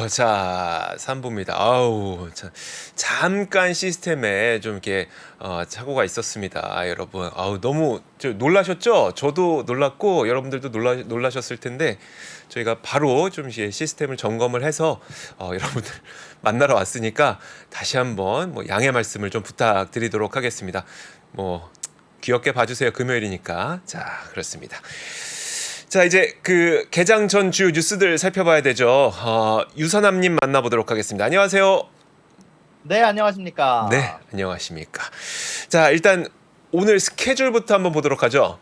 자, 3부입니다. 잠깐 시스템에 좀 이렇게 착오가 있었습니다. 여러분. 너무 놀라셨죠? 저도 놀랐고 여러분들도 놀라셨을 텐데 저희가 바로 좀 이제 시스템을 점검을 해서 여러분들 만나러 왔으니까 다시 한번 양해 말씀을 좀 부탁드리도록 하겠습니다. 귀엽게 봐주세요. 금요일이니까. 자, 그렇습니다. 자, 이제 그 개장 전 주요 뉴스들 살펴봐야 되죠. 유선남님 만나보도록 하겠습니다. 안녕하세요. 네, 네, 안녕하십니까. 안녕하십니까. 자, 일단 오늘 스케줄부터 한번 보도록 하죠.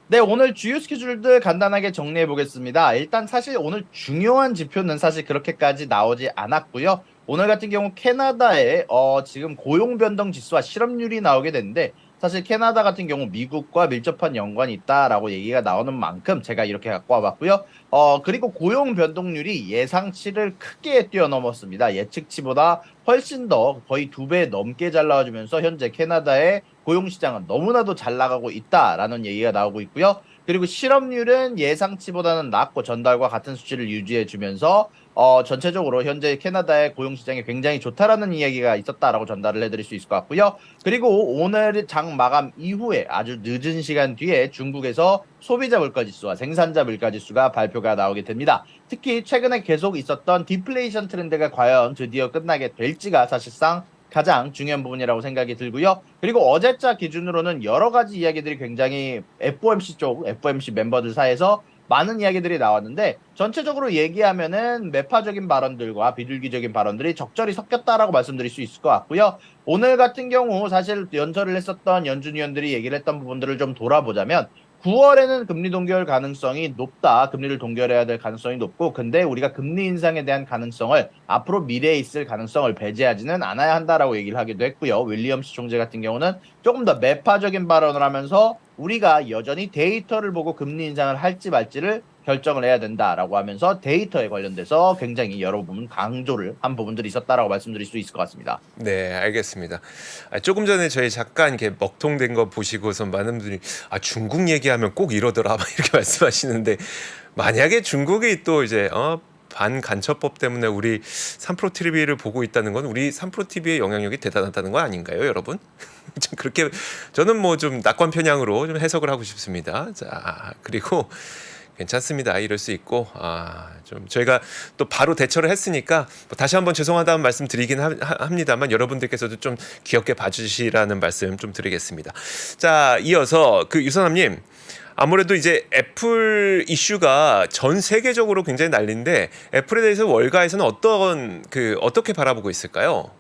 네, 오늘 주요 스케줄들 간단하게 정리해 보겠습니다. 일단 사실 오늘 중요한 지표는 사실 그렇게까지 나오지 않았고요. 오늘 같은 경우 캐나다의 지금 고용 변동 지수와 실업률이 나오게 됐는데 사실 캐나다 같은 경우 미국과 밀접한 연관이 있다라고 얘기가 나오는 만큼 제가 이렇게 갖고 와봤고요. 그리고 고용 변동률이 예상치를 크게 뛰어넘었습니다. 예측치보다 훨씬 더 거의 2배 넘게 잘 나와주면서 현재 캐나다의 고용시장은 너무나도 잘 나가고 있다라는 얘기가 나오고 있고요. 그리고 실업률은 예상치보다는 낮고 전달과 같은 수치를 유지해주면서 전체적으로 현재 캐나다의 고용시장이 굉장히 좋다라는 이야기가 있었다라고 전달을 해드릴 수 있을 것 같고요. 그리고 오늘 장 마감 이후에 아주 늦은 시간 뒤에 중국에서 소비자 물가지수와 생산자 물가지수가 발표가 나오게 됩니다. 특히 최근에 계속 있었던 디플레이션 트렌드가 과연 드디어 끝나게 될지가 사실상 가장 중요한 부분이라고 생각이 들고요. 그리고 어제자 기준으로는 여러 가지 이야기들이 굉장히 FOMC 멤버들 사이에서 많은 이야기들이 나왔는데 전체적으로 얘기하면은 매파적인 발언들과 비둘기적인 발언들이 적절히 섞였다라고 말씀드릴 수 있을 것 같고요. 오늘 같은 경우 사실 연설을 했었던 연준 위원들이 얘기를 했던 부분들을 좀 돌아보자면 9월에는 금리 동결 가능성이 높다. 금리를 동결해야 될 가능성이 높고, 근데 우리가 금리 인상에 대한 가능성을 앞으로 미래에 있을 가능성을 배제하지는 않아야 한다라고 얘기를 하기도 했고요. 윌리엄스 총재 같은 경우는 조금 더 매파적인 발언을 하면서 우리가 여전히 데이터를 보고 금리 인상을 할지 말지를 결정을 해야 된다라고 하면서 데이터에 관련돼서 굉장히 여러 부분 강조를 한 부분들이 있었다라고 말씀드릴 수 있을 것 같습니다. 네, 알겠습니다. 조금 전에 저희 잠깐 이렇게 먹통된 거 보시고서 많은 분들이 중국 얘기하면 꼭 이러더라 막 이렇게 말씀하시는데 만약에 중국이 또 이제 반간첩법 때문에 우리 3프로 TV를 보고 있다는 건 우리 3프로 TV의 영향력이 대단하다는 거 아닌가요, 여러분? 좀 그렇게 저는 좀 낙관 편향으로 좀 해석을 하고 싶습니다. 자, 그리고 괜찮습니다. 이럴 수 있고 좀 저희가 또 바로 대처를 했으니까 다시 한번 죄송하다는 말씀 드리긴 합니다만 여러분들께서도 좀 귀엽게 봐주시라는 말씀 좀 드리겠습니다. 자, 이어서 그 유선남님, 아무래도 이제 애플 이슈가 전 세계적으로 굉장히 난리인데 애플에 대해서 월가에서는 어떻게 바라보고 있을까요?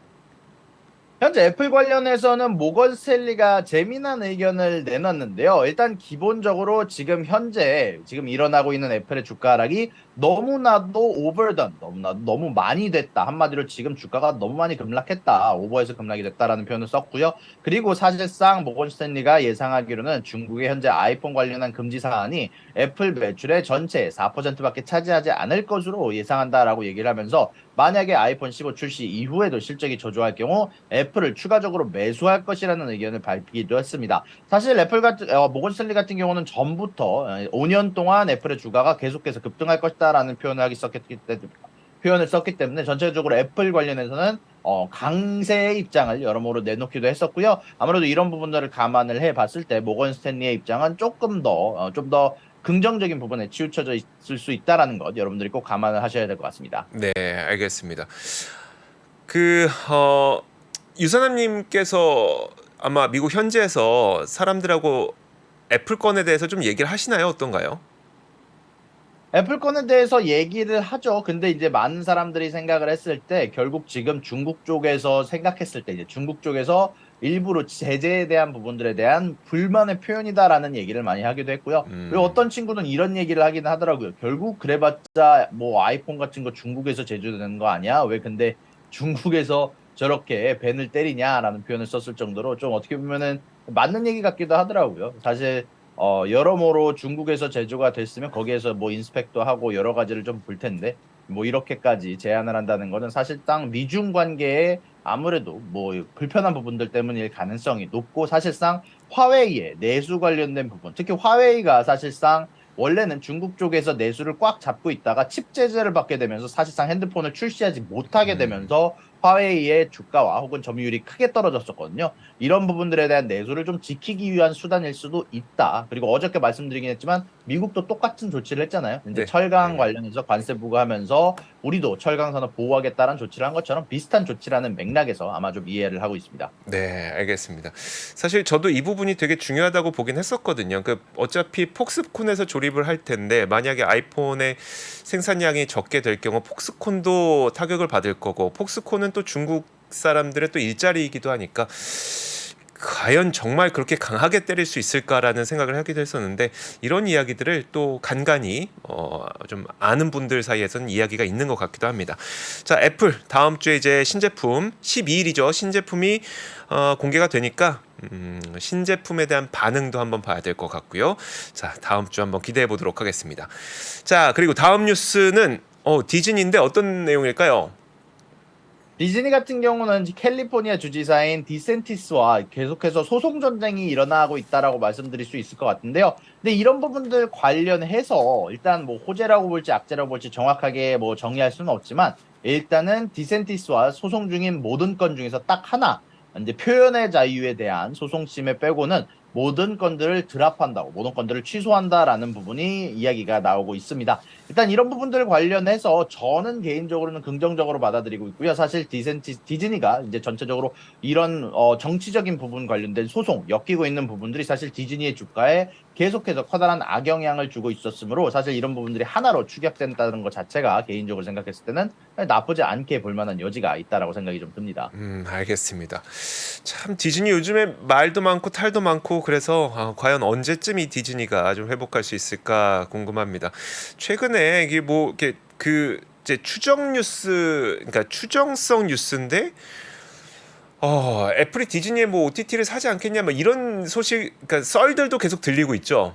현재 애플 관련해서는 모건 스탠리가 재미난 의견을 내놨는데요. 일단 기본적으로 지금 일어나고 있는 애플의 주가 하락이 너무나도 오버던, 너무나도 너무 많이 됐다. 한마디로 지금 주가가 너무 많이 급락했다. 오버해서 급락이 됐다라는 표현을 썼고요. 그리고 사실상 모건 스탠리가 예상하기로는 중국의 현재 아이폰 관련한 금지 사안이 애플 매출의 전체 4%밖에 차지하지 않을 것으로 예상한다라고 얘기를 하면서 만약에 아이폰 15 출시 이후에도 실적이 저조할 경우 애플을 추가적으로 매수할 것이라는 의견을 밝히기도 했습니다. 사실 모건 스탠리 같은 경우는 전부터 5년 동안 애플의 주가가 계속해서 급등할 것이다라는 표현을 썼기 때문에 전체적으로 애플 관련해서는 강세의 입장을 여러모로 내놓기도 했었고요. 아무래도 이런 부분들을 감안을 해봤을 때 모건 스탠리의 입장은 좀 더 긍정적인 부분에 치우쳐져 있을 수 있다라는 것 여러분들이 꼭 감안을 하셔야 될 것 같습니다. 네, 알겠습니다. 그 유선남님께서 아마 미국 현지에서 사람들하고 애플권에 대해서 좀 얘기를 하시나요? 어떤가요? 애플권에 대해서 얘기를 하죠. 근데 이제 많은 사람들이 생각을 했을 때 결국 지금 중국 쪽에서 생각했을 때 이제 중국 쪽에서 일부러 제재에 대한 부분들에 대한 불만의 표현이다라는 얘기를 많이 하기도 했고요. 그리고 어떤 친구는 이런 얘기를 하긴 하더라고요. 결국 그래봤자 뭐 아이폰 같은 거 중국에서 제조되는 거 아니야? 왜 근데 중국에서 저렇게 벤을 때리냐라는 표현을 썼을 정도로 좀 어떻게 보면은 맞는 얘기 같기도 하더라고요. 사실 여러모로 중국에서 제조가 됐으면 거기에서 뭐 인스펙도 하고 여러 가지를 좀 볼 텐데 뭐 이렇게까지 제한을 한다는 거는 사실상 미중 관계에 아무래도 뭐 불편한 부분들 때문일 가능성이 높고 사실상 화웨이의 내수 관련된 부분, 특히 화웨이가 사실상 원래는 중국 쪽에서 내수를 꽉 잡고 있다가 칩 제재를 받게 되면서 사실상 핸드폰을 출시하지 못하게 되면서 화웨이의 주가와 혹은 점유율이 크게 떨어졌었거든요. 이런 부분들에 대한 내수를 좀 지키기 위한 수단일 수도 있다. 그리고 어저께 말씀드리긴 했지만 미국도 똑같은 조치를 했잖아요. 이제 네. 철강 관련해서 관세 부과하면서 우리도 철강 산업 보호하겠다는 조치를 한 것처럼 비슷한 조치라는 맥락에서 아마 좀 이해를 하고 있습니다. 네, 알겠습니다. 사실 저도 이 부분이 되게 중요하다고 보긴 했었거든요. 그 어차피 폭스콘에서 조립을 할 텐데 만약에 아이폰의 생산량이 적게 될 경우 폭스콘도 타격을 받을 거고 폭스콘은 또 중국 사람들의 또 일자리이기도 하니까 과연 정말 그렇게 강하게 때릴 수 있을까라는 생각을 하기도 했었는데 이런 이야기들을 또 간간히 좀 아는 분들 사이에서는 이야기가 있는 것 같기도 합니다. 자, 애플 다음 주에 이제 신제품 12일이죠. 신제품이 공개가 되니까 신제품에 대한 반응도 한번 봐야 될 것 같고요. 자, 다음 주 한번 기대해 보도록 하겠습니다. 자, 그리고 다음 뉴스는 디즈니인데 어떤 내용일까요? 디즈니 같은 경우는 캘리포니아 주지사인 디센티스와 계속해서 소송 전쟁이 일어나고 있다라고 말씀드릴 수 있을 것 같은데요. 근데 이런 부분들 관련해서 일단 뭐 호재라고 볼지 악재라고 볼지 정확하게 뭐 정의할 수는 없지만 일단은 디센티스와 소송 중인 모든 건 중에서 딱 하나 이제 표현의 자유에 대한 소송심에 빼고는 모든 건들을 드랍한다고, 모든 건들을 취소한다라는 부분이 이야기가 나오고 있습니다. 일단 이런 부분들 관련해서 저는 개인적으로는 긍정적으로 받아들이고 있고요. 사실 디즈니가 이제 전체적으로 이런 정치적인 부분 관련된 소송 엮이고 있는 부분들이 사실 디즈니의 주가에 계속해서 커다란 악영향을 주고 있었으므로 사실 이런 부분들이 하나로 축약된다는 것 자체가 개인적으로 생각했을 때는 나쁘지 않게 볼 만한 여지가 있다라고 생각이 좀 듭니다. 알겠습니다. 참 디즈니 요즘에 말도 많고 탈도 많고 그래서 과연 언제쯤 이 디즈니가 좀 회복할 수 있을까 궁금합니다. 최근에 이게 뭐 이렇게 그 이제 추정 뉴스, 그러니까 추정성 뉴스인데 애플이 디즈니에 뭐 OTT를 사지 않겠냐, 뭐 이런 소식, 그러니까 썰들도 계속 들리고 있죠.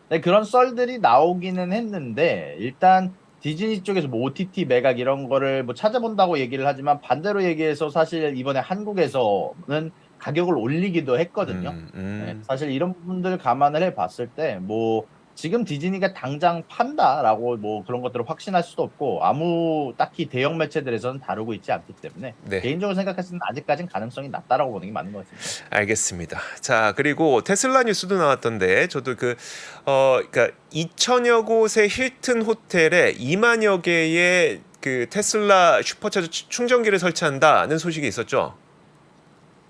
네, 그런 썰들이 나오기는 했는데 일단 디즈니 쪽에서 뭐 OTT 매각 이런 거를 뭐 찾아본다고 얘기를 하지만 반대로 얘기해서 사실 이번에 한국에서는 가격을 올리기도 했거든요. 네, 사실 이런 부분들 감안을 해 봤을 때 뭐 지금 디즈니가 당장 판다라고 뭐 그런 것들을 확신할 수도 없고 아무 딱히 대형 매체들에서는 다루고 있지 않기 때문에 네. 개인적으로 생각했을 때는 아직까지는 가능성이 낮다라고 보는 게 맞는 것 같습니다. 알겠습니다. 자, 그리고 테슬라 뉴스도 나왔던데 저도 그러니까 2천여 곳의 힐튼 호텔에 2만여 개의 그 테슬라 슈퍼차저 충전기를 설치한다는 소식이 있었죠.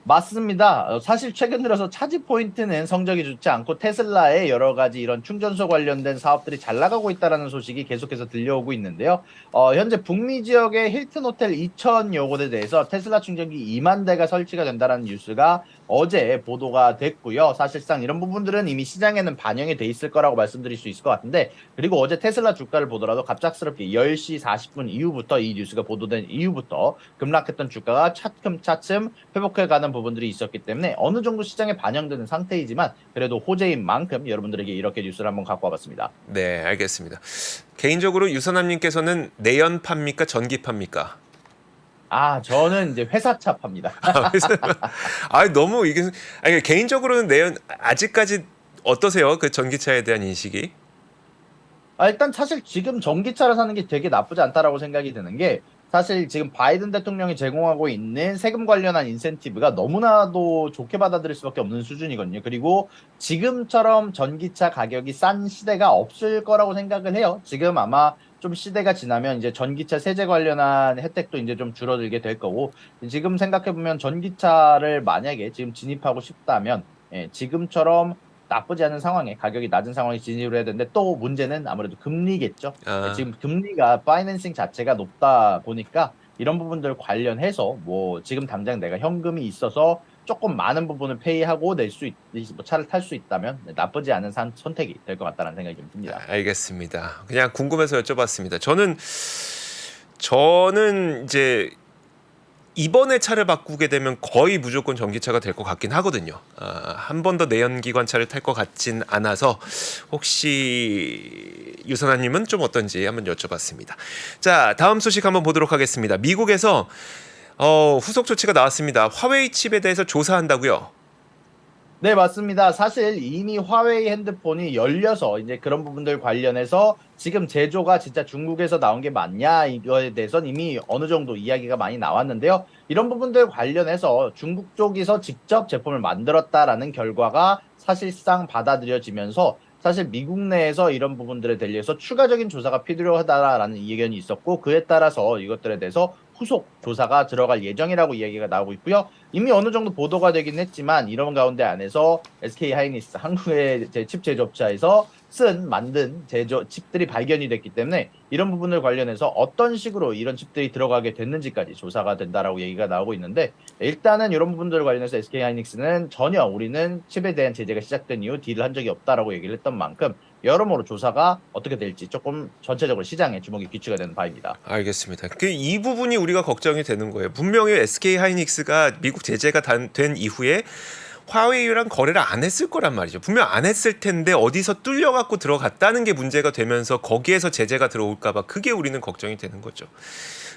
맞습니다. 사실 최근 들어서 차지 포인트는 성적이 좋지 않고 테슬라의 여러 가지 이런 충전소 관련된 사업들이 잘 나가고 있다는 소식이 계속해서 들려오고 있는데요. 현재 북미 지역의 힐튼 호텔 2천여 곳에 대해서 테슬라 충전기 2만 대가 설치가 된다는 뉴스가 어제 보도가 됐고요. 사실상 이런 부분들은 이미 시장에는 반영이 돼 있을 거라고 말씀드릴 수 있을 것 같은데 그리고 어제 테슬라 주가를 보더라도 갑작스럽게 10시 40분 이후부터 이 뉴스가 보도된 이후부터 급락했던 주가가 차츰차츰 회복해가는 부분들이 있었기 때문에 어느 정도 시장에 반영되는 상태이지만 그래도 호재인 만큼 여러분들에게 이렇게 뉴스를 한번 갖고 와봤습니다. 네, 알겠습니다. 개인적으로 유선남님께서는 내연파입니까, 전기파입니까? 저는 이제 회사차 팝니다. 너무 이게 아니 개인적으로는 내연 아직까지 어떠세요? 그 전기차에 대한 인식이? 일단 사실 지금 전기차를 사는 게 되게 나쁘지 않다라고 생각이 드는 게 사실 지금 바이든 대통령이 제공하고 있는 세금 관련한 인센티브가 너무나도 좋게 받아들일 수밖에 없는 수준이거든요. 그리고 지금처럼 전기차 가격이 싼 시대가 없을 거라고 생각을 해요. 지금 아마 좀 시대가 지나면 이제 전기차 세제 관련한 혜택도 이제 좀 줄어들게 될 거고 지금 생각해보면 전기차를 만약에 지금 진입하고 싶다면 지금처럼 나쁘지 않은 상황에 가격이 낮은 상황에 진입을 해야 되는데 또 문제는 아무래도 금리겠죠. 아, 지금 금리가 파이낸싱 자체가 높다 보니까 이런 부분들 관련해서 뭐 지금 당장 내가 현금이 있어서 조금 많은 부분을 페이하고 뭐 차를 탈 수 있다면 나쁘지 않은 선택이 될 것 같다는 생각이 좀 듭니다. 알겠습니다. 그냥 궁금해서 여쭤봤습니다. 저는 이제 이번에 차를 바꾸게 되면 거의 무조건 전기차가 될 것 같긴 하거든요. 한 번 더 내연기관차를 탈 것 같진 않아서 혹시 유선아님은 좀 어떤지 한번 여쭤봤습니다. 자, 다음 소식 한번 보도록 하겠습니다. 미국에서 후속 조치가 나왔습니다. 화웨이 칩에 대해서 조사한다고요? 네, 맞습니다. 사실 이미 화웨이 핸드폰이 열려서 이제 그런 부분들 관련해서 지금 제조가 진짜 중국에서 나온 게 맞냐 이거에 대해서는 이미 어느 정도 이야기가 많이 나왔는데요. 이런 부분들 관련해서 중국 쪽에서 직접 제품을 만들었다라는 결과가 사실상 받아들여지면서 사실 미국 내에서 이런 부분들에 대해서 추가적인 조사가 필요하다라는 의견이 있었고 그에 따라서 이것들에 대해서 후속 조사가 들어갈 예정이라고 이야기가 나오고 있고요. 이미 어느 정도 보도가 되긴 했지만 이런 가운데 안에서 SK 하이닉스 한국의 칩 제조업자에서 만든 제조 칩들이 발견이 됐기 때문에 이런 부분을 관련해서 어떤 식으로 이런 칩들이 들어가게 됐는지까지 조사가 된다라고 얘기가 나오고 있는데 일단은 이런 부분들 관련해서 SK 하이닉스는 전혀 우리는 칩에 대한 제재가 시작된 이후 딜을 한 적이 없다라고 얘기를 했던 만큼 여러모로 조사가 어떻게 될지 조금 전체적으로 시장에 주목이 귀추가 되는 바입니다. 알겠습니다. 그 이 부분이 우리가 걱정이 되는 거예요. 분명히 SK 하이닉스가 미국 제재가 된 이후에 화웨이랑 거래를 안 했을 거란 말이죠. 분명 안 했을 텐데 어디서 뚫려갖고 들어갔다는 게 문제가 되면서 거기에서 제재가 들어올까봐 그게 우리는 걱정이 되는 거죠.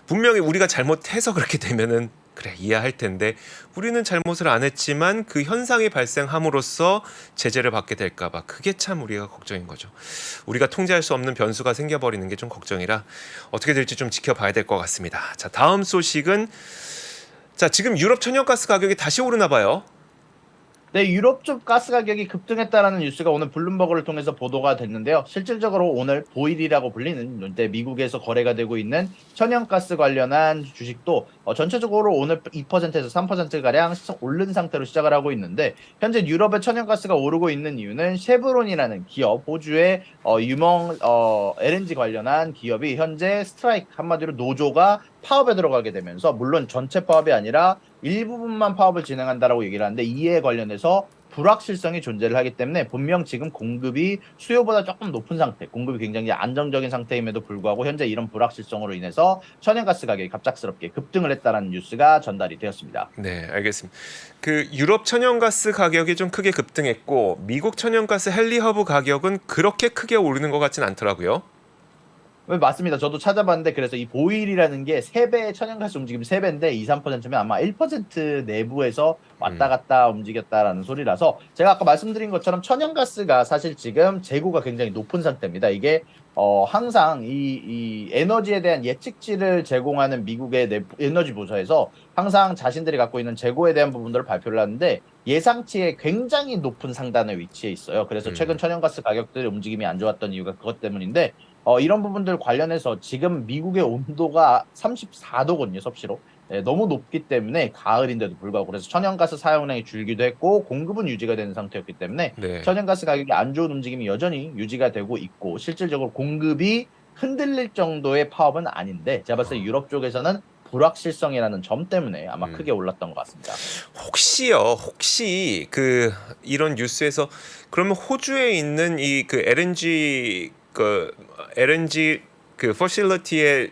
분명히 우리가 잘못해서 그렇게 되면은 그래 이해할 텐데 우리는 잘못을 안 했지만 그 현상이 발생함으로써 제재를 받게 될까봐 그게 참 우리가 걱정인 거죠. 우리가 통제할 수 없는 변수가 생겨버리는 게 좀 걱정이라 어떻게 될지 좀 지켜봐야 될 것 같습니다. 자, 다음 소식은 자 지금 유럽 천연가스 가격이 다시 오르나 봐요. 네, 유럽 쪽 가스 가격이 급등했다라는 뉴스가 오늘 블룸버그를 통해서 보도가 됐는데요. 실질적으로 오늘 보일이라고 불리는 미국에서 거래가 되고 있는 천연가스 관련한 주식도 전체적으로 오늘 2%에서 3%가량 오른 상태로 시작을 하고 있는데 현재 유럽의 천연가스가 오르고 있는 이유는 쉐브론이라는 기업, 호주의 유명 LNG 관련한 기업이 현재 스트라이크 한마디로 노조가 파업에 들어가게 되면서 물론 전체 파업이 아니라 일부분만 파업을 진행한다라고 얘기를 하는데 이에 관련해서 불확실성이 존재를 하기 때문에 분명 지금 공급이 수요보다 조금 높은 상태, 공급이 굉장히 안정적인 상태임에도 불구하고 현재 이런 불확실성으로 인해서 천연가스 가격이 갑작스럽게 급등을 했다는 뉴스가 전달이 되었습니다. 네, 알겠습니다. 그 유럽 천연가스 가격이 좀 크게 급등했고 미국 천연가스 헨리 허브 가격은 그렇게 크게 오르는 것 같진 않더라고요. 네, 맞습니다. 저도 찾아봤는데 그래서 이 보일이라는 게 3배의 천연가스 움직임 3배인데 2, 3%면 아마 1% 내부에서 왔다 갔다 움직였다라는 소리라서 제가 아까 말씀드린 것처럼 천연가스가 사실 지금 재고가 굉장히 높은 상태입니다. 이게 항상 이 에너지에 대한 예측치를 제공하는 미국의 에너지 부서에서 항상 자신들이 갖고 있는 재고에 대한 부분들을 발표를 하는데 예상치에 굉장히 높은 상단에 위치해 있어요. 그래서 최근 천연가스 가격들의 움직임이 안 좋았던 이유가 그것 때문인데 이런 부분들 관련해서 지금 미국의 온도가 34도거든요, 섭씨로. 네, 너무 높기 때문에 가을인데도 불구하고 그래서 천연가스 사용량이 줄기도 했고 공급은 유지가 되는 상태였기 때문에 네. 천연가스 가격이 안 좋은 움직임이 여전히 유지가 되고 있고 실질적으로 공급이 흔들릴 정도의 파업은 아닌데 제가 봤을 때 유럽 쪽에서는 불확실성이라는 점 때문에 아마 크게 올랐던 것 같습니다. 혹시 그 이런 뉴스에서 그러면 호주에 있는 이 그 LNG 그 퍼실리티의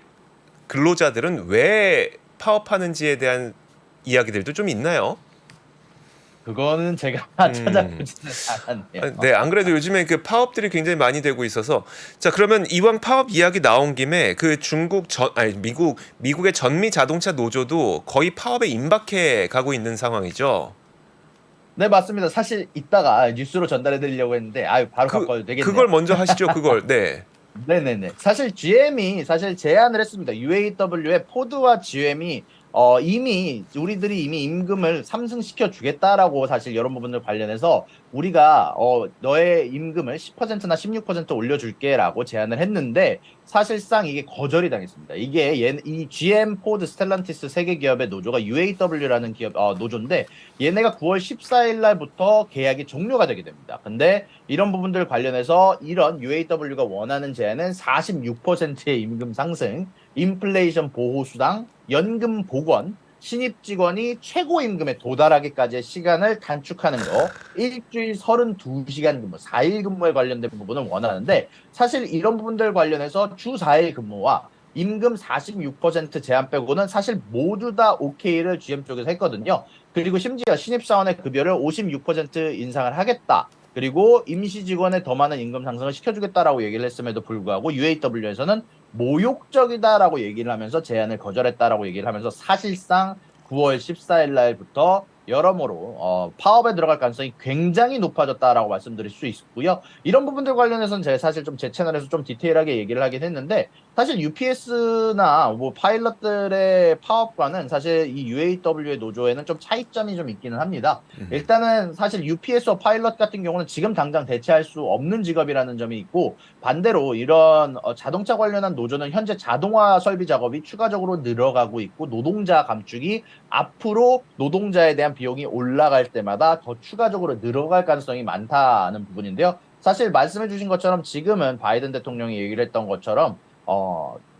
근로자들은 왜 파업하는지에 대한 이야기들도 좀 있나요? 그거는 제가 찾아보지는 않았네요. 네, 안 그래도 요즘에 그 파업들이 굉장히 많이 되고 있어서 자 그러면 이왕 파업 이야기 나온 김에 그 미국의 전미 자동차 노조도 거의 파업에 임박해 가고 있는 상황이죠. 네, 맞습니다. 사실 이따가 뉴스로 전달해 드리려고 했는데 아유 바로 그 바꿔도 되겠네요. 그걸 먼저 하시죠. 그걸 네. 네네네. 사실 GM이 사실 제안을 했습니다. UAW의 포드와 GM이 이미 우리들이 이미 임금을 상승시켜 주겠다라고 사실 이런 부분들 관련해서 우리가 너의 임금을 10%나 16% 올려줄게라고 제안을 했는데 사실상 이게 거절이 당했습니다. 이게 이 GM, 포드, 스텔란티스 세 개 기업의 노조가 UAW라는 기업 노조인데 얘네가 9월 14일 날부터 계약이 종료가 되게 됩니다. 근데 이런 부분들 관련해서 이런 UAW가 원하는 제안은 46%의 임금 상승, 인플레이션 보호 수당, 연금 복원, 신입 직원이 최고 임금에 도달하기까지의 시간을 단축하는 거, 일주일 32시간 근무, 4일 근무에 관련된 부분을 원하는데 사실 이런 부분들 관련해서 주 4일 근무와 임금 46% 제한 빼고는 사실 모두 다 오케이를 GM 쪽에서 했거든요. 그리고 심지어 신입사원의 급여를 56% 인상을 하겠다. 그리고 임시 직원의 더 많은 임금 상승을 시켜주겠다라고 얘기를 했음에도 불구하고 UAW에서는 모욕적이다라고 얘기를 하면서 제안을 거절했다라고 얘기를 하면서 사실상 9월 14일 날부터 여러모로 파업에 들어갈 가능성이 굉장히 높아졌다라고 말씀드릴 수 있고요. 이런 부분들 관련해서는 제가 사실 좀 제 채널에서 좀 디테일하게 얘기를 하긴 했는데 사실 UPS나 뭐 파일럿들의 파업과는 사실 이 UAW의 노조에는 좀 차이점이 좀 있기는 합니다. 일단은 사실 UPS와 파일럿 같은 경우는 지금 당장 대체할 수 없는 직업이라는 점이 있고 반대로 이런 자동차 관련한 노조는 현재 자동화 설비 작업이 추가적으로 늘어가고 있고 노동자 감축이 앞으로 노동자에 대한 비용이 올라갈 때마다 더 추가적으로 늘어갈 가능성이 많다는 부분인데요. 사실 말씀해 주신 것처럼 지금은 바이든 대통령이 얘기를 했던 것처럼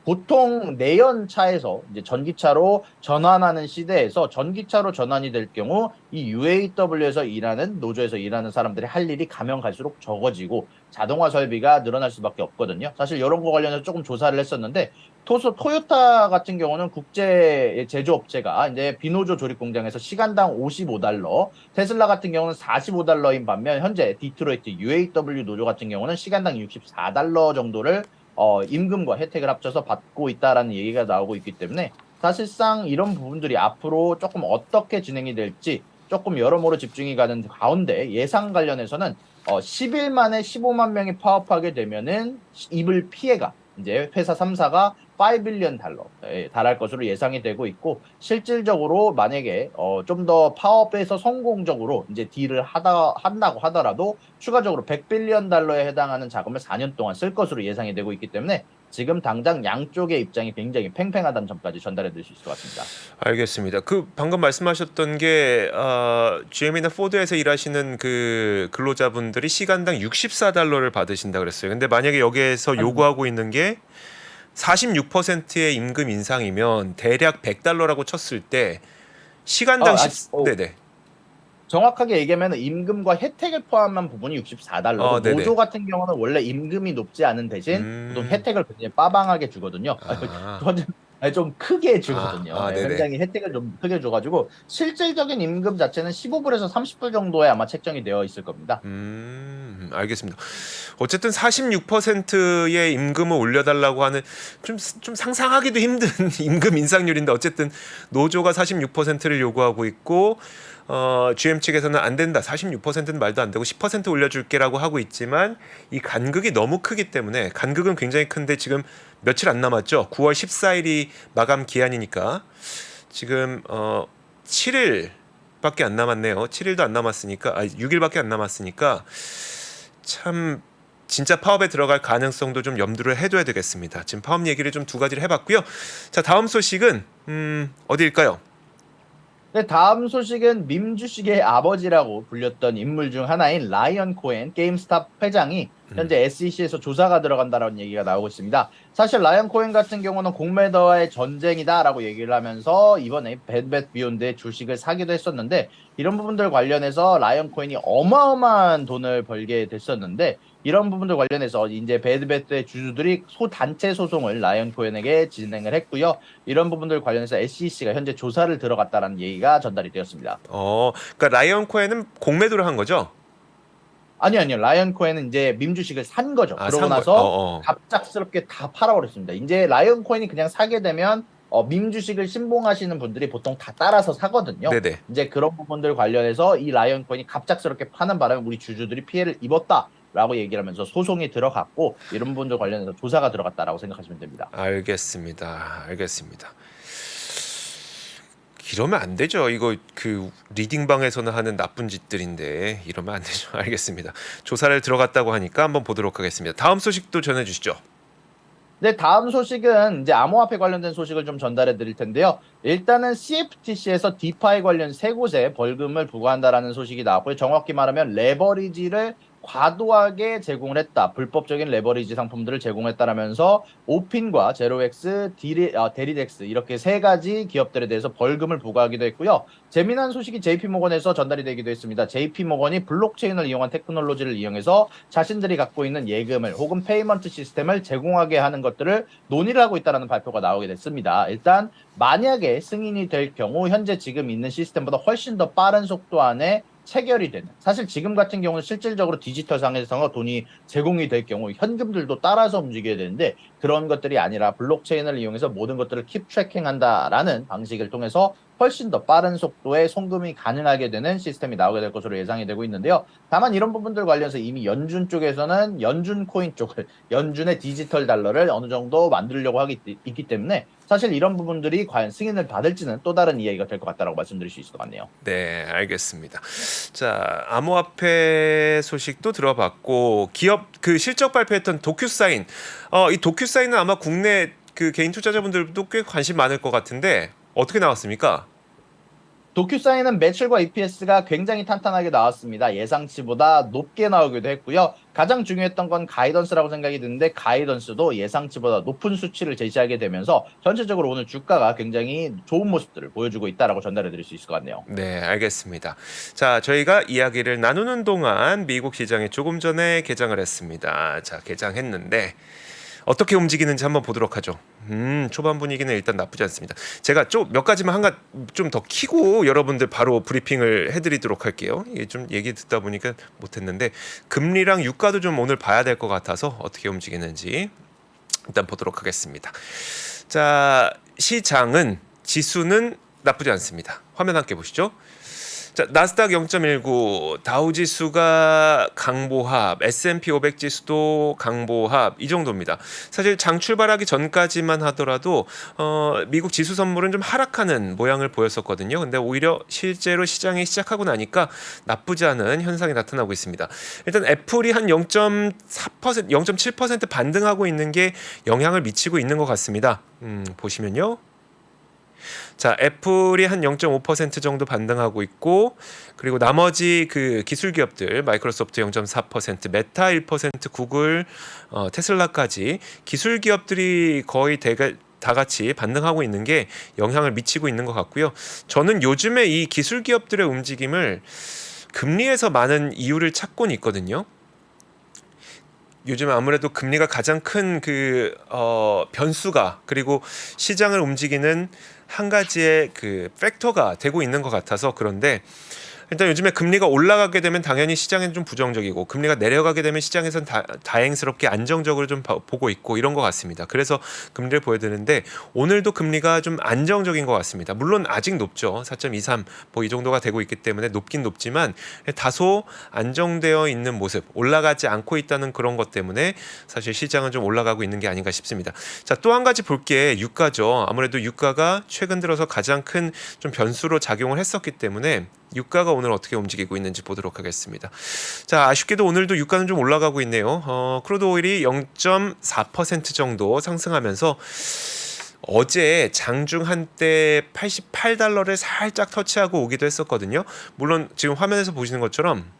보통 내연차에서 이제 전기차로 전환하는 시대에서 전기차로 전환이 될 경우 이 UAW에서 일하는 노조에서 일하는 사람들이 할 일이 가면 갈수록 적어지고 자동화 설비가 늘어날 수밖에 없거든요. 사실 이런 거 관련해서 조금 조사를 했었는데 토요타 같은 경우는 국제 제조업체가 이제 비노조 조립 공장에서 시간당 55달러, 테슬라 같은 경우는 45달러인 반면 현재 디트로이트 UAW 노조 같은 경우는 시간당 64달러 정도를 임금과 혜택을 합쳐서 받고 있다라는 얘기가 나오고 있기 때문에 사실상 이런 부분들이 앞으로 조금 어떻게 진행이 될지 조금 여러모로 집중이 가는 가운데 예상 관련해서는 10일 만에 15만 명이 파업하게 되면은 입을 피해가 이제 회사 3사가 5빌리언 달러에 달할 것으로 예상이 되고 있고 실질적으로 만약에 좀 더 파업에서 성공적으로 이제 딜을 한다고 하더라도 추가적으로 100빌리언 달러에 해당하는 자금을 4년 동안 쓸 것으로 예상이 되고 있기 때문에 지금 당장 양쪽의 입장이 굉장히 팽팽하다는 점까지 전달해 드릴 수 있을 것 같습니다. 알겠습니다. 그 방금 말씀하셨던 게 GM이나 포드에서 일하시는 그 근로자분들이 시간당 64달러를 받으신다 그랬어요. 근데 만약에 여기에서 요구하고 있는 게 46%의 임금 인상이면 대략 100달러라고 쳤을 때 시간당 10 네네. 정확하게 얘기하면 임금과 혜택을 포함한 부분이 64달러고 네네. 노조 같은 경우는 원래 임금이 높지 않은 대신 보통 음. 혜택을 굉장히 빠방하게 주거든요. 아. 좀 크게 아, 주거든요. 네네. 굉장히 혜택을 좀 크게 줘가지고 실질적인 임금 자체는 15불에서 30불 정도에 아마 책정이 되어 있을 겁니다. 알겠습니다. 어쨌든 46%의 임금을 올려달라고 하는 좀 상상하기도 힘든 임금 인상률인데 어쨌든 노조가 46%를 요구하고 있고 GM 측에서는 안 된다. 46%는 말도 안 되고 10% 올려줄게라고 하고 있지만 이 간극이 너무 크기 때문에 간극은 굉장히 큰데 지금 며칠 안 남았죠. 9월 14일이 마감 기한이니까 지금 7일밖에 안 남았네요. 7일도 안 남았으니까 6일밖에 안 남았으니까 참 진짜 파업에 들어갈 가능성도 좀 염두를 해둬야 되겠습니다. 지금 파업 얘기를 좀 두 가지를 해봤고요. 자, 다음 소식은 어디일까요? 네, 다음 소식은 밈 주식의 아버지라고 불렸던 인물 중 하나인 라이언 코엔 게임스탑 회장이 현재 SEC에서 조사가 들어간다라는 얘기가 나오고 있습니다. 사실 라이언 코엔 같은 경우는 공매도와의 전쟁이다라고 얘기를 하면서 이번에 배드벳 비욘드의 주식을 사기도 했었는데 이런 부분들 관련해서 라이언 코엔이 어마어마한 돈을 벌게 됐었는데 이런 부분들 관련해서 이제 배드베트의 주주들이 단체 소송을 라이언 코엔에게 진행을 했고요. 이런 부분들 관련해서 SEC가 현재 조사를 들어갔다라는 얘기가 전달이 되었습니다. 그러니까 라이언 코엔은 공매도를 한 거죠? 아니요. 라이언 코엔은 이제 밈 주식을 산 거죠. 그러고 산 거. 나서 갑작스럽게 다 팔아버렸습니다. 이제 라이언 코엔이 그냥 사게 되면 밈 주식을 신봉하시는 분들이 보통 다 따라서 사거든요. 네네. 이제 그런 부분들 관련해서 이 라이언 코엔이 갑작스럽게 파는 바람에 우리 주주들이 피해를 입었다라고 얘기를 하면서 소송이 들어갔고 이런 부분들 관련해서 조사가 들어갔다라고 생각하시면 됩니다. 알겠습니다. 이러면 안 되죠. 이거 그 리딩방에서는 하는 나쁜 짓들인데 이러면 안 되죠. 알겠습니다. 조사를 들어갔다고 하니까 한번 보도록 하겠습니다. 다음 소식도 전해주시죠. 네, 다음 소식은 이제 암호화폐 관련된 소식을 좀 전달해 드릴 텐데요. 일단은 CFTC에서 디파이 관련 세 곳에 벌금을 부과한다라는 소식이 나왔고요. 정확히 말하면 레버리지를 과도하게 제공을 했다. 불법적인 레버리지 상품들을 제공했다라면서 오핀과 제로엑스, 데리덱스 이렇게 세 가지 기업들에 대해서 벌금을 부과하기도 했고요. 재미난 소식이 JP모건에서 전달이 되기도 했습니다. JP모건이 블록체인을 이용한 테크놀로지를 이용해서 자신들이 갖고 있는 예금을 혹은 페이먼트 시스템을 제공하게 하는 것들을 논의를 하고 있다는 발표가 나오게 됐습니다. 일단 만약에 승인이 될 경우 현재 지금 있는 시스템보다 훨씬 더 빠른 속도 안에 체결이 되는 사실 지금 같은 경우는 실질적으로 디지털 상에서 돈이 제공이 될 경우 현금들도 따라서 움직여야 되는데 그런 것들이 아니라 블록체인을 이용해서 모든 것들을 킵 트래킹한다라는 방식을 통해서 훨씬 더 빠른 속도의 송금이 가능하게 되는 시스템이 나오게 될 것으로 예상이 되고 있는데요. 다만 이런 부분들 관련해서 이미 연준 쪽에서는 연준 코인 쪽을 연준의 디지털 달러를 어느 정도 만들려고 있기 때문에 사실 이런 부분들이 과연 승인을 받을지는 또 다른 이야기가 될 것 같다라고 말씀드릴 수 있을 것 같네요. 네, 알겠습니다. 자, 암호화폐 소식도 들어봤고 기업 그 실적 발표했던 도큐사인. 이 도큐사인은 아마 국내 그 개인 투자자분들도 꽤 관심 많을 것 같은데 어떻게 나왔습니까? 도큐사인은 매출과 EPS가 굉장히 탄탄하게 나왔습니다. 예상치보다 높게 나오기도 했고요. 가장 중요했던 건 가이던스라고 생각이 드는데 가이던스도 예상치보다 높은 수치를 제시하게 되면서 전체적으로 오늘 주가가 굉장히 좋은 모습들을 보여주고 있다라고 전달해 드릴 수 있을 것 같네요. 네, 알겠습니다. 자, 저희가 이야기를 나누는 동안 미국 시장에 조금 전에 개장을 했습니다. 자, 개장했는데 어떻게 움직이는지 한번 보도록 하죠. 초반 분위기는 일단 나쁘지 않습니다. 제가 좀 몇 가지만 좀 더 키고 여러분들 바로 브리핑을 해드리도록 할게요. 이게 좀 얘기 듣다 보니까 못했는데 금리랑 유가도 좀 오늘 봐야 될 것 같아서 어떻게 움직이는지 일단 보도록 하겠습니다. 자, 시장은 지수는 나쁘지 않습니다. 화면 함께 보시죠. 자, 나스닥 0.19, 다우지수가 강보합, S&P 500 지수도 강보합 이 정도입니다. 사실 장 출발하기 전까지만 하더라도 미국 지수 선물은 좀 하락하는 모양을 보였었거든요. 근데 오히려 실제로 시장이 시작하고 나니까 나쁘지 않은 현상이 나타나고 있습니다. 일단 애플이 한 0.4%, 0.7% 반등하고 있는 게 영향을 미치고 있는 것 같습니다. 보시면요. 자, 애플이 한 0.5% 정도 반등하고 있고, 그리고 나머지 그 기술 기업들 마이크로소프트 0.4%, 메타 1%, 구글, 테슬라까지 기술 기업들이 거의 다 같이 반등하고 있는 게 영향을 미치고 있는 것 같고요. 저는 요즘에 이 기술 기업들의 움직임을 금리에서 많은 이유를 찾고는 있거든요. 요즘 아무래도 금리가 가장 큰 그 변수가, 그리고 시장을 움직이는 한 가지의 그 팩터가 되고 있는 것 같아서 그런데, 일단 요즘에 금리가 올라가게 되면 당연히 시장에는 좀 부정적이고, 금리가 내려가게 되면 시장에서는 다행스럽게 안정적으로 좀 보고 있고 이런 것 같습니다. 그래서 금리를 보여드리는데 오늘도 금리가 좀 안정적인 것 같습니다. 물론 아직 높죠. 4.23 뭐 이 정도가 되고 있기 때문에 높긴 높지만 다소 안정되어 있는 모습, 올라가지 않고 있다는 그런 것 때문에 사실 시장은 좀 올라가고 있는 게 아닌가 싶습니다. 자, 또 한 가지 볼 게 유가죠. 아무래도 유가가 최근 들어서 가장 큰 좀 변수로 작용을 했었기 때문에 유가가 오늘 어떻게 움직이고 있는지 보도록 하겠습니다. 자, 아쉽게도 오늘도 유가는 좀 올라가고 있네요. 크루드 오일이 0.4% 정도 상승하면서 어제 장중 한때 88달러를 살짝 터치하고 오기도 했었거든요. 물론 지금 화면에서 보시는 것처럼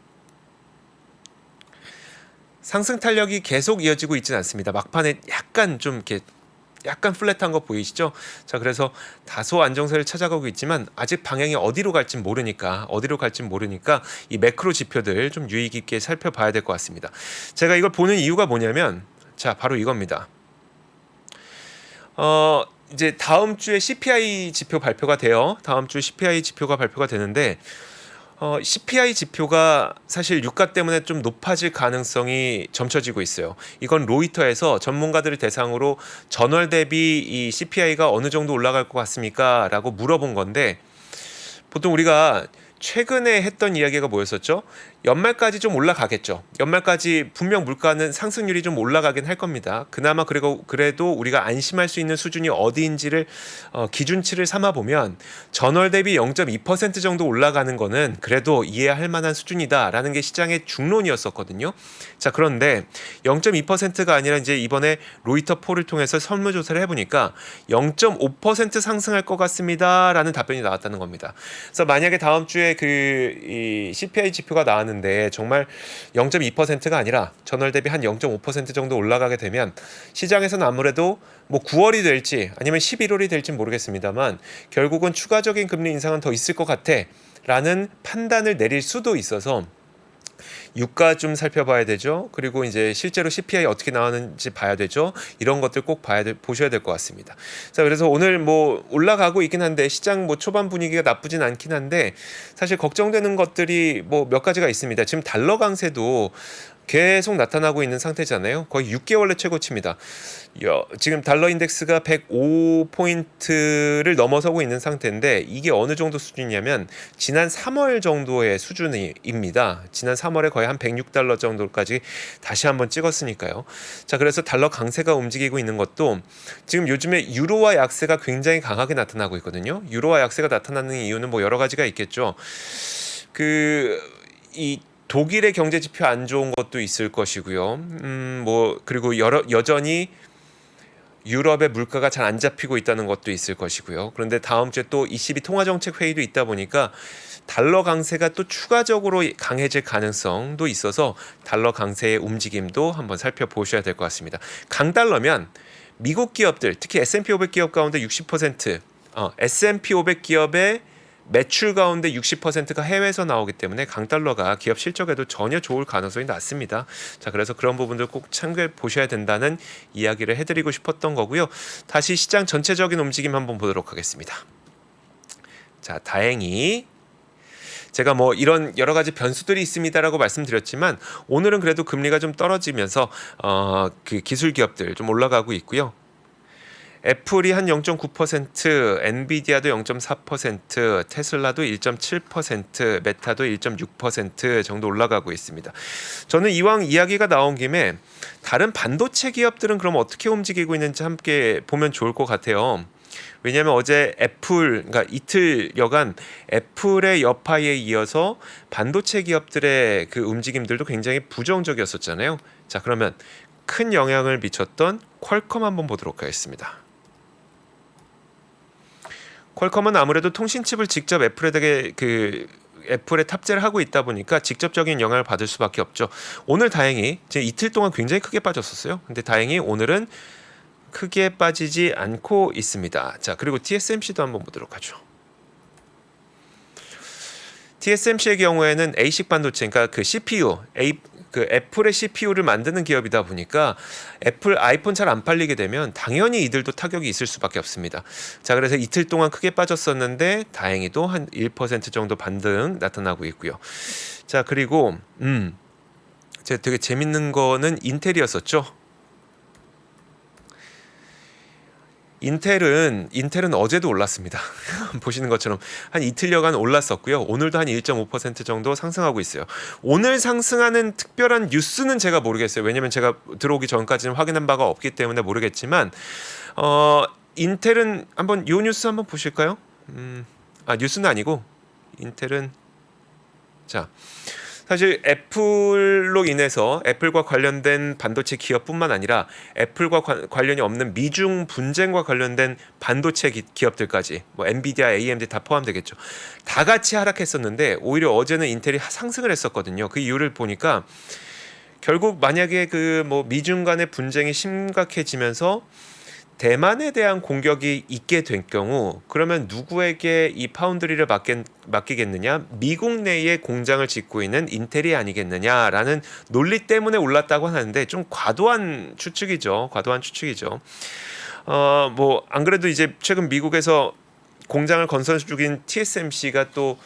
상승 탄력이 계속 이어지고 있지는 않습니다. 막판에 약간 좀 이렇게 약간 플랫한 거 보이시죠? 자, 그래서 다소 안정세를 찾아가고 있지만 아직 방향이 어디로 갈지 모르니까 이 매크로 지표들 좀 유의 깊게 살펴봐야 될 것 같습니다. 제가 이걸 보는 이유가 뭐냐면, 자, 바로 이겁니다. 이제 다음 주에 CPI 지표 발표가 돼요. 다음 주 CPI 지표가 발표가 되는데 CPI 지표가 사실 유가 때문에 좀 높아질 가능성이 점쳐지고 있어요. 이건 로이터에서 전문가들을 대상으로 전월 대비 이 CPI가 어느 정도 올라갈 것 같습니까? 라고 물어본 건데, 보통 우리가 최근에 했던 이야기가 뭐였었죠? 연말까지 좀 올라가겠죠. 연말까지 분명 물가는 상승률이 좀 올라가긴 할 겁니다. 그나마 그래도 우리가 안심할 수 있는 수준이 어디인지를 기준치를 삼아 보면 전월 대비 0.2% 정도 올라가는 거는 그래도 이해할 만한 수준이다라는 게 시장의 중론이었었거든요. 자, 그런데 0.2%가 아니라 이제 이번에 로이터 폴을 통해서 설문조사를 해보니까 0.5% 상승할 것 같습니다라는 답변이 나왔다는 겁니다. 그래서 만약에 다음 주에 이 CPI 지표가 나왔는데 정말 0.2%가 아니라 전월 대비 한 0.5% 정도 올라가게 되면 시장에서는 아무래도 뭐 9월이 될지 아니면 11월이 될지 모르겠습니다만 결국은 추가적인 금리 인상은 더 있을 것 같아 라는 판단을 내릴 수도 있어서 유가 좀 살펴봐야 되죠. 그리고 이제 실제로 CPI 어떻게 나오는지 봐야 되죠. 이런 것들 꼭 보셔야 될 것 같습니다. 자, 그래서 오늘 뭐 올라가고 있긴 한데 시장 뭐 초반 분위기가 나쁘진 않긴 한데 사실 걱정되는 것들이 뭐 몇 가지가 있습니다. 지금 달러 강세도 계속 나타나고 있는 상태잖아요. 거의 6개월의 최고치입니다. 지금 달러 인덱스가 105포인트를 넘어서고 있는 상태인데 이게 어느 정도 수준이냐면 지난 3월 정도의 수준입니다. 지난 3월에 거의 한 106달러 정도까지 다시 한번 찍었으니까요. 자, 그래서 달러 강세가 움직이고 있는 것도 지금 요즘에 유로화 약세가 굉장히 강하게 나타나고 있거든요. 유로화 약세가 나타나는 이유는 뭐 여러 가지가 있겠죠. 이 독일의 경제 지표 안 좋은 것도 있을 것이고요. 뭐 그리고 여전히 유럽의 물가가 잘 안 잡히고 있다는 것도 있을 것이고요. 그런데 다음 주에 또 ECB 통화정책 회의도 있다 보니까 달러 강세가 또 추가적으로 강해질 가능성도 있어서 달러 강세의 움직임도 한번 살펴보셔야 될 것 같습니다. 강달러면 미국 기업들, 특히 S&P 500 기업 가운데 60%, S&P 500 기업의 매출 가운데 60%가 해외에서 나오기 때문에 강달러가 기업 실적에도 전혀 좋을 가능성이 낮습니다. 자, 그래서 그런 부분들 꼭 참고해 보셔야 된다는 이야기를 해드리고 싶었던 거고요. 다시 시장 전체적인 움직임 한번 보도록 하겠습니다. 자, 다행히 제가 뭐 이런 여러 가지 변수들이 있습니다라고 말씀드렸지만 오늘은 그래도 금리가 좀 떨어지면서 그 기술 기업들 좀 올라가고 있고요. 애플이 한 0.9%, 엔비디아도 0.4%, 테슬라도 1.7%, 메타도 1.6% 정도 올라가고 있습니다. 저는 이왕 이야기가 나온 김에 다른 반도체 기업들은 그럼 어떻게 움직이고 있는지 함께 보면 좋을 것 같아요. 왜냐하면 어제 그러니까 이틀여간 애플의 여파에 이어서 반도체 기업들의 그 움직임들도 굉장히 부정적이었었잖아요. 자, 그러면 큰 영향을 미쳤던 퀄컴 한번 보도록 하겠습니다. 퀄컴은 아무래도 통신칩을 직접 애플에 탑재를 하고 있다 보니까 직접적인 영향을 받을 수밖에 없죠. 오늘 다행히 이틀 동안 굉장히 크게 빠졌었어요. 근데 다행히 오늘은 크게 빠지지 않고 있습니다. 자, 그리고 TSMC도 한번 보도록 하죠. TSMC의 경우에는 A식 반도체, 그러니까 그 CPU, 애플의 CPU를 만드는 기업이다 보니까 애플 아이폰 잘 안 팔리게 되면 당연히 이들도 타격이 있을 수밖에 없습니다. 자, 그래서 이틀 동안 크게 빠졌었는데 다행히도 한 1% 정도 반등 나타나고 있고요. 자, 그리고 제가 되게 재밌는 거는 인텔이었었죠. 인텔은 어제도 올랐습니다. 보시는 것처럼 한 이틀여간 올랐었고요. 오늘도 한 1.5% 정도 상승하고 있어요. 오늘 상승하는 특별한 뉴스는 제가 모르겠어요. 왜냐면 제가 들어오기 전까지는 확인한 바가 없기 때문에 모르겠지만 인텔은 한번 요 뉴스 한번 보실까요? 뉴스는 아니고 인텔은 자, 사실 애플로 인해서 애플과 관련된 반도체 기업뿐만 아니라 애플과 관련이 없는 미중 분쟁과 관련된 반도체 기업들까지 뭐 엔비디아, AMD 다 포함되겠죠. 다 같이 하락했었는데 오히려 어제는 인텔이 상승을 했었거든요. 그 이유를 보니까 결국 만약에 그 뭐 미중 간의 분쟁이 심각해지면서 대만에 대한 공격이 있게 될 경우 그러면 누구에게 이 파운드리를 맡기겠느냐? 미국 내에 공장을 짓고 있는 인텔이 아니겠느냐라는 논리 때문에 올랐다고 하는데 좀 과도한 추측이죠. 뭐 안 그래도 이제 최근 미국에서 공장을 건설 중인 TSMC가 또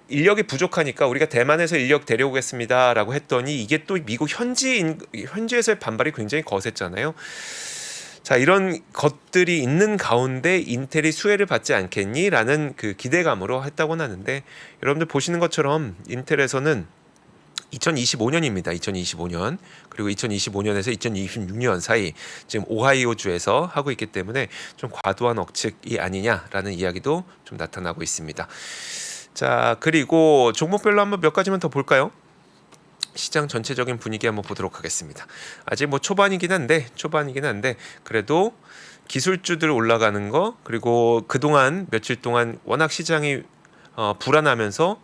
인력이 부족하니까 우리가 대만에서 인력 데려오겠습니다라고 했더니 이게 또 미국 현지에서의 반발이 굉장히 거셌잖아요. 자, 이런 것들이 있는 가운데 인텔이 수혜를 받지 않겠니라는 그 기대감으로 했다고는 하는데 여러분들 보시는 것처럼 인텔에서는 2025년입니다. 2025년 그리고 2025년에서 2026년 사이 지금 오하이오주에서 하고 있기 때문에 좀 과도한 억측이 아니냐라는 이야기도 좀 나타나고 있습니다. 자, 그리고 종목별로 한번 몇 가지만 더 볼까요? 시장 전체적인 분위기 한번 보도록 하겠습니다. 아직 뭐 초반이긴 한데 그래도 기술주들 올라가는 거 그리고 그동안 며칠 동안 워낙 시장이 불안하면서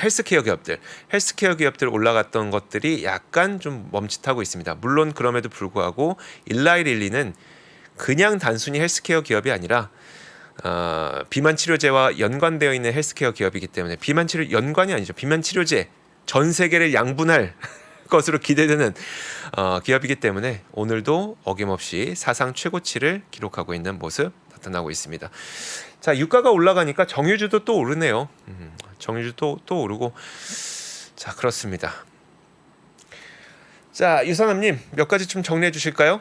헬스케어 기업들 올라갔던 것들이 약간 좀 멈칫하고 있습니다. 물론 그럼에도 불구하고 일라이릴리는 그냥 단순히 헬스케어 기업이 아니라 비만 치료제와 연관되어 있는 헬스케어 기업이기 때문에 연관이 아니죠. 비만 치료제 전 세계를 양분할 것으로 기대되는 기업이기 때문에 오늘도 어김없이 사상 최고치를 기록하고 있는 모습 나타나고 있습니다. 자, 유가가 올라가니까 정유주도 또 오르네요. 정유주도 또 오르고 자, 그렇습니다. 자, 유선남님 몇 가지 좀 정리해 주실까요?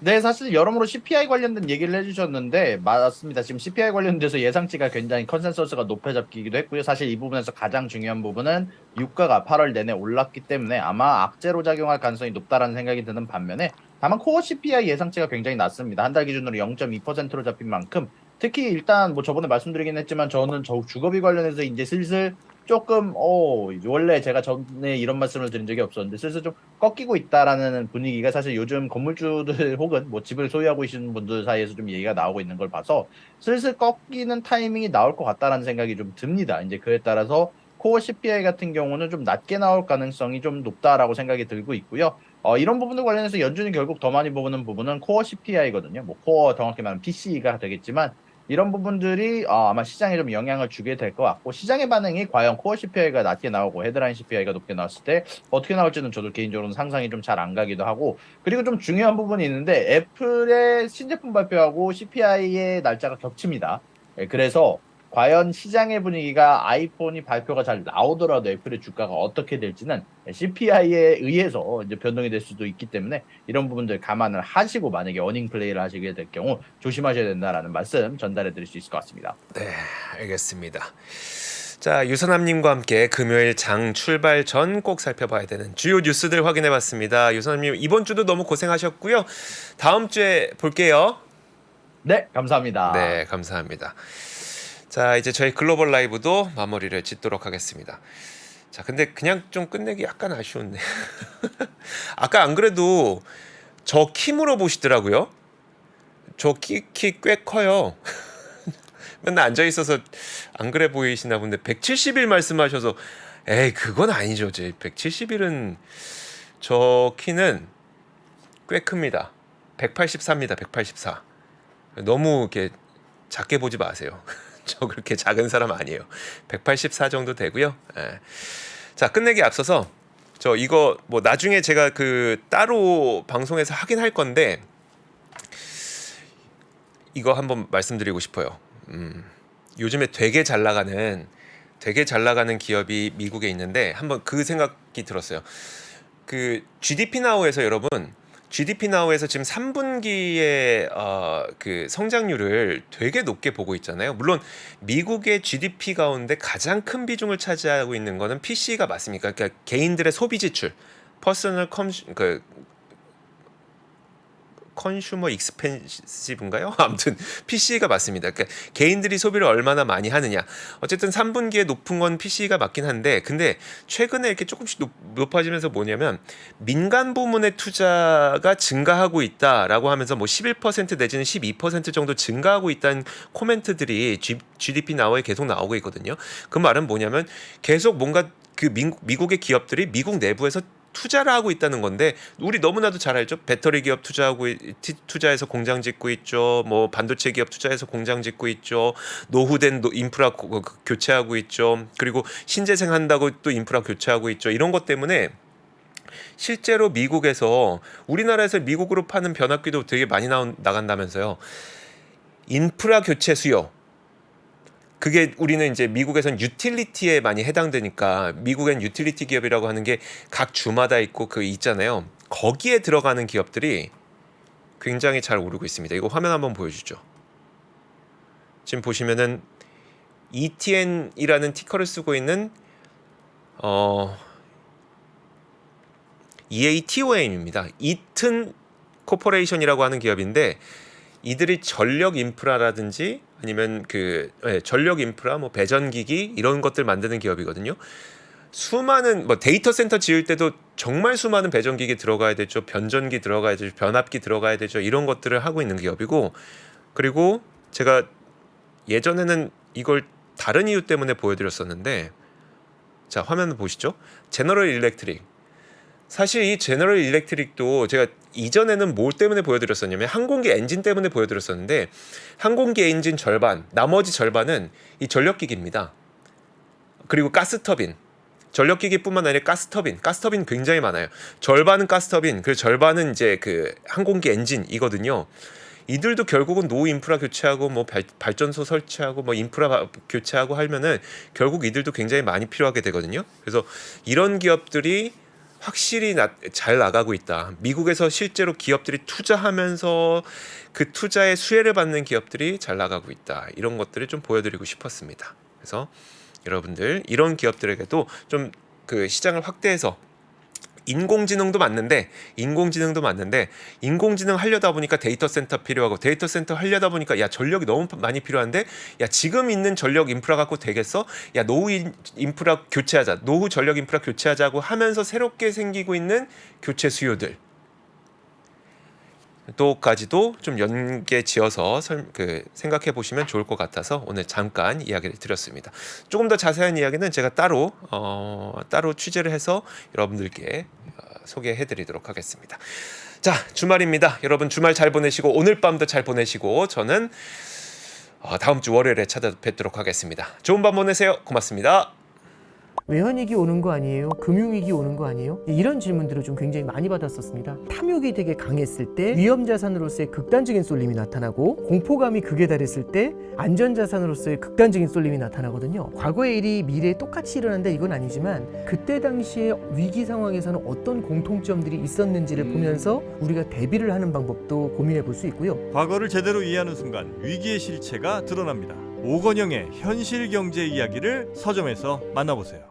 네, 사실 여러모로 CPI 관련된 얘기를 해주셨는데 맞습니다. 지금 CPI 관련돼서 예상치가 굉장히 컨센서스가 높아잡히기도 했고요. 사실 이 부분에서 가장 중요한 부분은 유가가 8월 내내 올랐기 때문에 아마 악재로 작용할 가능성이 높다라는 생각이 드는 반면에 다만 코어 CPI 예상치가 굉장히 낮습니다. 한 달 기준으로 0.2%로 잡힌 만큼 특히 일단 뭐 저번에 말씀드리긴 했지만 저는 주거비 관련해서 이제 슬슬 조금 원래 제가 전에 이런 말씀을 드린 적이 없었는데 슬슬 좀 꺾이고 있다라는 분위기가 사실 요즘 건물주들 혹은 뭐 집을 소유하고 계시는 분들 사이에서 좀 얘기가 나오고 있는 걸 봐서 슬슬 꺾이는 타이밍이 나올 것 같다라는 생각이 좀 듭니다. 이제 그에 따라서 코어 CPI 같은 경우는 좀 낮게 나올 가능성이 좀 높다라고 생각이 들고 있고요. 이런 부분들 관련해서 연준이 결국 더 많이 보는 부분은 코어 CPI거든요. 뭐 코어 정확히 말하면 PC가 되겠지만 이런 부분들이 아마 시장에 좀 영향을 주게 될 것 같고 시장의 반응이 과연 코어 CPI가 낮게 나오고 헤드라인 CPI가 높게 나왔을 때 어떻게 나올지는 저도 개인적으로는 상상이 좀 잘 안 가기도 하고 그리고 좀 중요한 부분이 있는데 애플의 신제품 발표하고 CPI의 날짜가 겹칩니다. 그래서 과연 시장의 분위기가 아이폰이 발표가 잘 나오더라도 애플의 주가가 어떻게 될지는 CPI에 의해서 이제 변동이 될 수도 있기 때문에 이런 부분들 감안을 하시고 만약에 어닝 플레이를 하시게 될 경우 조심하셔야 된다라는 말씀 전달해 드릴 수 있을 것 같습니다. 네, 알겠습니다. 자, 유선남님과 함께 금요일 장 출발 전 꼭 살펴봐야 되는 주요 뉴스들 확인해봤습니다. 유선남님 이번 주도 너무 고생하셨고요. 다음 주에 볼게요. 네, 감사합니다. 네, 감사합니다. 자, 이제 저희 글로벌 라이브도 마무리를 짓도록 하겠습니다. 자, 근데 그냥 좀 끝내기 약간 아쉬웠네. 아까 안 그래도 저 키 물어보시더라고요. 저 키 꽤 커요. 맨날 앉아 있어서 안 그래 보이시나 본데 170일 말씀하셔서 에이 그건 아니죠. 제 170일은 저 키는 꽤 큽니다. 184입니다. 184. 너무 이렇게 작게 보지 마세요. 저 그렇게 작은 사람 아니에요. 184 정도 되고요. 예. 자, 끝내기 앞서서 저 이거 뭐 나중에 제가 그 따로 방송에서 하긴 할 건데 이거 한번 말씀드리고 싶어요. 요즘에 되게 잘 나가는 기업이 미국에 있는데 한번 그 생각이 들었어요. 그 GDP 나우에서 여러분 GDP 나우에서 지금 3분기의 그 성장률을 되게 높게 보고 있잖아요. 물론 미국의 GDP 가운데 가장 큰 비중을 차지하고 있는 거는 PC가 맞습니까? 그러니까 개인들의 소비 지출, 퍼스널 컨슈머 익스펜시브인가요? 아무튼 PC가 맞습니다. 그러니까 개인들이 소비를 얼마나 많이 하느냐. 어쨌든 3분기에 높은 건 PC가 맞긴 한데 근데 최근에 이렇게 조금씩 높아지면서 뭐냐면 민간 부문의 투자가 증가하고 있다라고 하면서 뭐 11% 내지는 12% 정도 증가하고 있다는 코멘트들이 GDP 나우에 계속 나오고 있거든요. 그 말은 뭐냐면 계속 뭔가 그 미국의 기업들이 미국 내부에서 투자를 하고 있다는 건데 우리 너무나도 잘 알죠. 배터리 기업 투자해서 공장 짓고 있죠. 뭐 반도체 기업 투자해서 공장 짓고 있죠. 노후된 인프라 교체하고 있죠. 그리고 신재생 한다고 또 인프라 교체하고 있죠. 이런 것 때문에 실제로 미국에서 우리나라에서 미국으로 파는 변압기도 되게 많이 나간다면서요. 인프라 교체 수요. 그게 우리는 이제 미국에선 유틸리티에 많이 해당되니까 미국엔 유틸리티 기업이라고 하는 게 각 주마다 있고 그 있잖아요. 거기에 들어가는 기업들이 굉장히 잘 오르고 있습니다. 이거 화면 한번 보여주죠. 지금 보시면은 ETN이라는 티커를 쓰고 있는 EATON입니다. 이튼 코퍼레이션이라고 하는 기업인데 이들이 전력 인프라라든지 아니면 전력 인프라 뭐 배전기기 이런 것들 만드는 기업이거든요. 수많은 뭐 데이터 센터 지을 때도 정말 수많은 배전기기 들어가야 되죠. 변전기 들어가야 되죠. 변압기 들어가야 되죠. 이런 것들을 하고 있는 기업이고 그리고 제가 예전에는 이걸 다른 이유 때문에 보여드렸었는데 자 화면을 보시죠. 제너럴 일렉트릭 사실 이 제너럴 일렉트릭도 제가 이전에는 뭘 때문에 보여드렸었냐면 항공기 엔진 때문에 보여드렸었는데 항공기 엔진 절반, 나머지 절반은 이 전력기기입니다. 그리고 가스터빈, 전력기기뿐만 아니라 가스터빈 굉장히 많아요. 절반은 가스터빈, 그리고 절반은 이제 그 항공기 엔진이거든요. 이들도 결국은 노후 인프라 교체하고 뭐 발전소 설치하고 뭐 인프라 교체하고 하면은 결국 이들도 굉장히 많이 필요하게 되거든요. 그래서 이런 기업들이 확실히 잘 나가고 있다. 미국에서 실제로 기업들이 투자하면서 그 투자의 수혜를 받는 기업들이 잘 나가고 있다. 이런 것들을 좀 보여드리고 싶었습니다. 그래서 여러분들 이런 기업들에게도 좀 그 시장을 확대해서 인공지능도 맞는데 인공지능 하려다 보니까 데이터 센터 필요하고 데이터 센터 하려다 보니까 야 전력이 너무 많이 필요한데 야 지금 있는 전력 인프라 갖고 되겠어? 야 노후 인프라 교체하자. 노후 전력 인프라 교체하자고 하면서 새롭게 생기고 있는 교체 수요들 또까지도 좀 연계 지어서 생각해 보시면 좋을 것 같아서 오늘 잠깐 이야기를 드렸습니다. 조금 더 자세한 이야기는 제가 따로 취재를 해서 여러분들께 소개해 드리도록 하겠습니다. 자, 주말입니다. 여러분 주말 잘 보내시고 오늘 밤도 잘 보내시고 저는 다음 주 월요일에 찾아뵙도록 하겠습니다. 좋은 밤 보내세요. 고맙습니다. 외환위기 오는 거 아니에요? 금융위기 오는 거 아니에요? 이런 질문들을 좀 굉장히 많이 받았었습니다. 탐욕이 되게 강했을 때 위험자산으로서의 극단적인 쏠림이 나타나고 공포감이 극에 달했을 때 안전자산으로서의 극단적인 쏠림이 나타나거든요. 과거의 일이 미래에 똑같이 일어난다 이건 아니지만 그때 당시에 위기 상황에서는 어떤 공통점들이 있었는지를 보면서 우리가 대비를 하는 방법도 고민해 볼 수 있고요. 과거를 제대로 이해하는 순간 위기의 실체가 드러납니다. 오건영의 현실 경제 이야기를 서점에서 만나보세요.